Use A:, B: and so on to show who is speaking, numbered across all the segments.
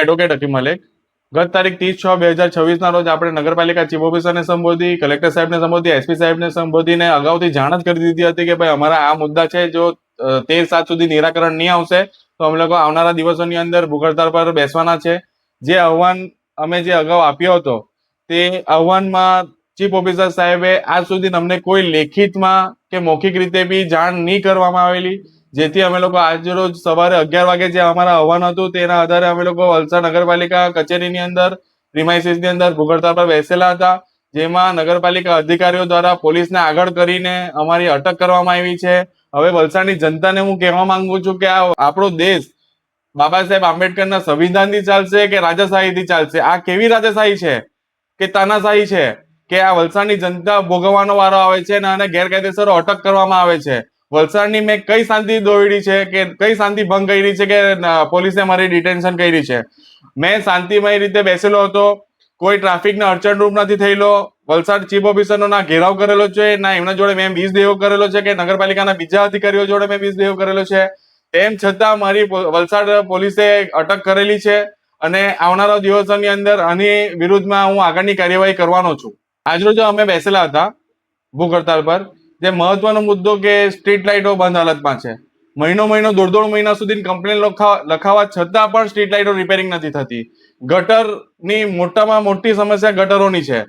A: Advocate હકીમ મલેક. ગત તારીખ 30/6/2026 રોજ આપણે નગરપાલિકા ચીફ ઓફિસરને સંબોધી, કલેક્ટર સાહેબને સંબોધી, એસપી સાહેબને સંબોધીને અગાઉથી જાણ જ કરી દીધી હતી કે ભાઈ અમારા આ મુદ્દા છે, જો 13/7 સુધી નિરાકરણ નહીં આવશે તો અમે લોકો આવનારા દિવસોની અંદર ભૂખ હડતાળ પર બેસવાના છે. જે આહવાન અમે જે અગાઉ આપ્યો હતો તે આહવાનમાં ચીફ ઓફિસર સાહેબે આજ સુધી અમને કોઈ લેખિતમાં કે મૌખિક રીતે બી જાણ નહીં કરવામાં આવેલી, જેથી અમે લોકો આજ રોજ સવારે 11 વાગે જે અમારા આહવાન હતું તેના આધારે અમે લોકો વલસાડ નગરપાલિકા કચેરીની અંદર પ્રિમાઇસીસની અંદર ભૂખ હડતાળ પર બેસેલા હતા, જેમાં નગરપાલિકા અધિકારીઓ દ્વારા પોલીસને આગળ કરીને અમારી અટક કરવામાં આવી છે. હવે વલસાડની જનતાને હું કહેવા માંગુ છું કે આ આપણો દેશ બાબા સાહેબ આંબેડકરના સંવિધાનથી ચાલશે કે રાજાશાહીથી ચાલશે? આ કેવી રાજાશાહી છે કે તાનાશાહી છે કે આ વલસાડની જનતા ભોગવવાનો વારો આવે છે અને ગેરકાયદેસર અટક કરવામાં આવે છે? વલસાડની મેં કઈ શાંતિ દોડી છે કે કઈ શાંતિ ભંગ કરી છે કે પોલીસે મારી ડિટેન્શન કરી છે? મેં શાંતિમય રીતે બેસેલો હતો, કોઈ ટ્રાફિકને અડચણરૂપ નથી થયેલો. વલસાડ ચીફ ઓફિસરનો ના ઘેરાવ કરેલો છે, ના એમના જોડે મેં મિસબિહેવ કરેલો છે કે નગરપાલિકાના બીજા અધિકારીઓ જોડે મેં મિસબિહેવ કરેલો છે. તેમ છતાં મારી વલસાડ પોલીસે અટક કરેલી છે અને આવનારા દિવસોની અંદર આની વિરુદ્ધમાં હું આગળની કાર્યવાહી કરવાનો છું. આજરોજ અમે બેસેલા હતા ભૂખ હડતાળ પર. જે મહત્વનો મુદ્દો કે સ્ટ્રીટ લાઇટો બંધ હાલતમાં છે. મહિનો દોઢ મહિના સુધી કમ્પ્લેન લખાવા છતાં પણ સ્ટ્રીટ લાઇટો રિપેરિંગ નથી થતી. ગટરની મોટામાં મોટી સમસ્યા ગટરોની છે.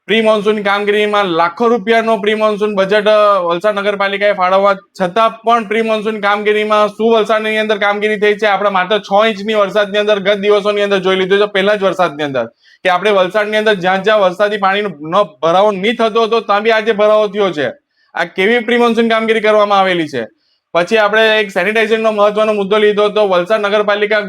A: પ્રી મોન્સૂન કામગીરીમાં લાખો રૂપિયાનો પ્રી મોન્સૂન બજેટ વલસાડ નગરપાલિકાએ ફાળવવા છતાં પણ પ્રી મોન્સૂન કામગીરીમાં શું વલસાડની અંદર કામગીરી થઈ છે? આપણે માત્ર 6 ઇંચની વરસાદની અંદર ગત દિવસોની અંદર જોઈ લીધું છે, પહેલા જ વરસાદની અંદર, કે આપણે વલસાડની અંદર જ્યાં જ્યાં વરસાદી પાણીનો ભરાવો નહીં થતો હતો ત્યાં બી આજે ભરાવો થયો છે. આ કેવી પ્રી મોન્સૂન કામગીરી કરવામાં આવેલી છે? પછી આપણે એક સેનિટાઇઝેશનનો મહત્વનો મુદ્દો લીધો હતો. વલસાડ નગરપાલિકા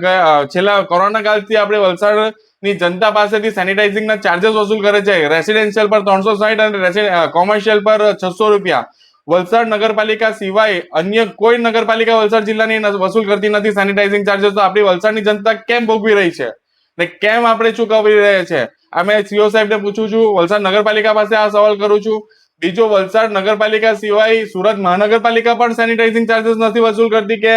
A: છેલ્લા કોરોના કાળથી આપણે વલસાડની જનતા પાસેથી સેનિટાઇઝિંગના ચાર્जेस વસૂલ કરે છે. રેસિડેન્શિયલ પર 360 અને કોમર્શિયલ પર 600 રૂપિયા. વલસાડ નગરપાલિકા સિવાય અન્ય કોઈ નગરપાલિકા વલસાડ જિલ્લાની વસૂલ કરતી નથી સેનિટાઇઝિંગ ચાર્जेस. તો આપણી વલસાડની જનતા કેમ ભોગવી રહી છે ને કેમ આપણે ચૂકવી રહ્યા છે? આ મેં સીઓ સાહેબને પૂછું છું, વલસાડ નગરપાલિકા પાસે આ સવાલ કરું છું. બીજો, વલસાડ નગરપાલિકા સિવાય સુરત મહાનગરપાલિકા પણ સેનિટાઇઝિંગ ચાર્जेस નથી વસૂલ કરતી કે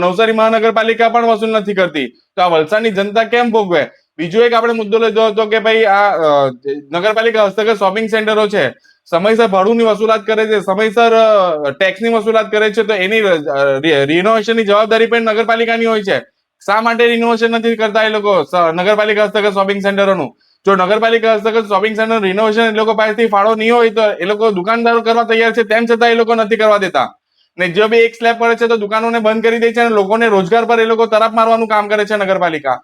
A: નવસારી મહાનગરપાલિકા પણ વસૂલ નથી કરતી. તો આ વલસાડની જનતા કેમ ભોગવે? બીજો એક આપણે મુદ્દો લીધો હતો કે ભાઈ આ નગરપાલિકા હસ્તગત શોપિંગ સેન્ટરો છે, સમયસર ભાડુની વસૂલાત કરે છે, સમયસર ટેક્સની વસૂલાત કરે છે, તો એની રિનોવેશનની જવાબદારી પણ નગરપાલિકાની હોય છે. શા માટે રિનોવેશન નથી કરતા એ લોકો નગરપાલિકા હસ્તગત શોપિંગ સેન્ટરોનું? જો નગરપાલિકા હસ્તગત શોપિંગ સેન્ટર રિનોવેશન એ લોકો પાસેથી ફાળો નહીં હોય તો એ લોકો દુકાનદારો કરવા તૈયાર છે, તેમ છતાં એ લોકો નથી કરવા દેતા. ને જો બી એક સ્લેબ પડે છે તો દુકાનોને બંધ કરી દે છે અને લોકોને રોજગાર પર એ લોકો તરફ મારવાનું કામ કરે છે નગરપાલિકા.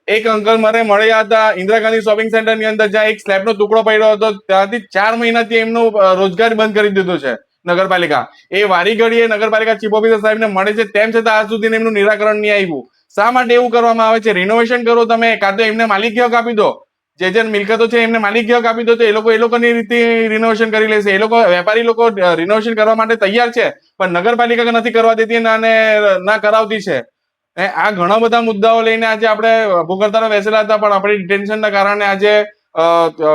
A: એક અંકલ મને મળ્યા હતા ઇન્દિરા ગાંધી શોપિંગ સેન્ટરની અંદર, જ્યાં એક સ્લેબનો ટુકડો પડ્યો હતો, ત્યાંથી 4 મહિનાથી એમનો રોજગાર બંધ કરી દીધો છે નગરપાલિકા. એ વારી ઘડીએ નગરપાલિકા ચીફ ઓફિસર સાહેબને મળે છે, તેમ છતાં આજ સુધી એમનું નિરાકરણ નહીં આવ્યું. શા માટે એવું કરવામાં આવે છે? રિનોવેશન કરો તમે, કાં તો એમને માલિકી હક આપી દો. જે મિલકતો છે એમને માલિકી હક આપી દો તો એ લોકોની રીતે રિનોવેશન કરી લેશે. એ લોકો વેપારી લોકો રિનોવેશન કરવા માટે તૈયાર છે, પણ નગરપાલિકા નથી કરવા દેતી અને ના કરાવતી છે. આ ઘણા બધા મુદ્દાઓ લઈને આજે આપણે ભૂખ હડતાળમાં બેસેલા હતા, પણ આપણી ડિટેન્શનના કારણે આજે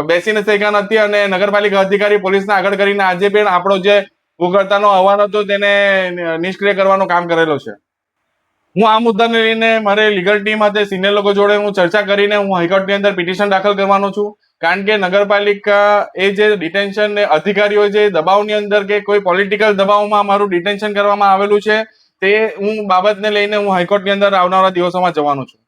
A: બેસી નથી શક્યા નથી અને નગરપાલિકા અધિકારી પોલીસને આગળ કરીને આજે પણ આપણો જે ભૂખ હડતાળનો આહવાન હતો તેને નિષ્ક્રિય કરવાનું કામ કરેલો છે. હું આ મુદ્દાને લઈને મારે લીગલ ટીમ સાથે સિનિયર લોકો જોડે હું ચર્ચા કરીને હું હાઈકોર્ટની અંદર પિટિશન દાખલ કરવાનો છું. કારણ કે નગરપાલિકા એ જે ડિટેન્શન અધિકારીઓ જે દબાવની અંદર કે કોઈ પોલિટિકલ દબાવમાં મારું ડિટેન્શન કરવામાં આવેલું છે, તે હું બાબતને લઈને હું હાઈકોર્ટની અંદર આવનારા દિવસોમાં જવાનો છું.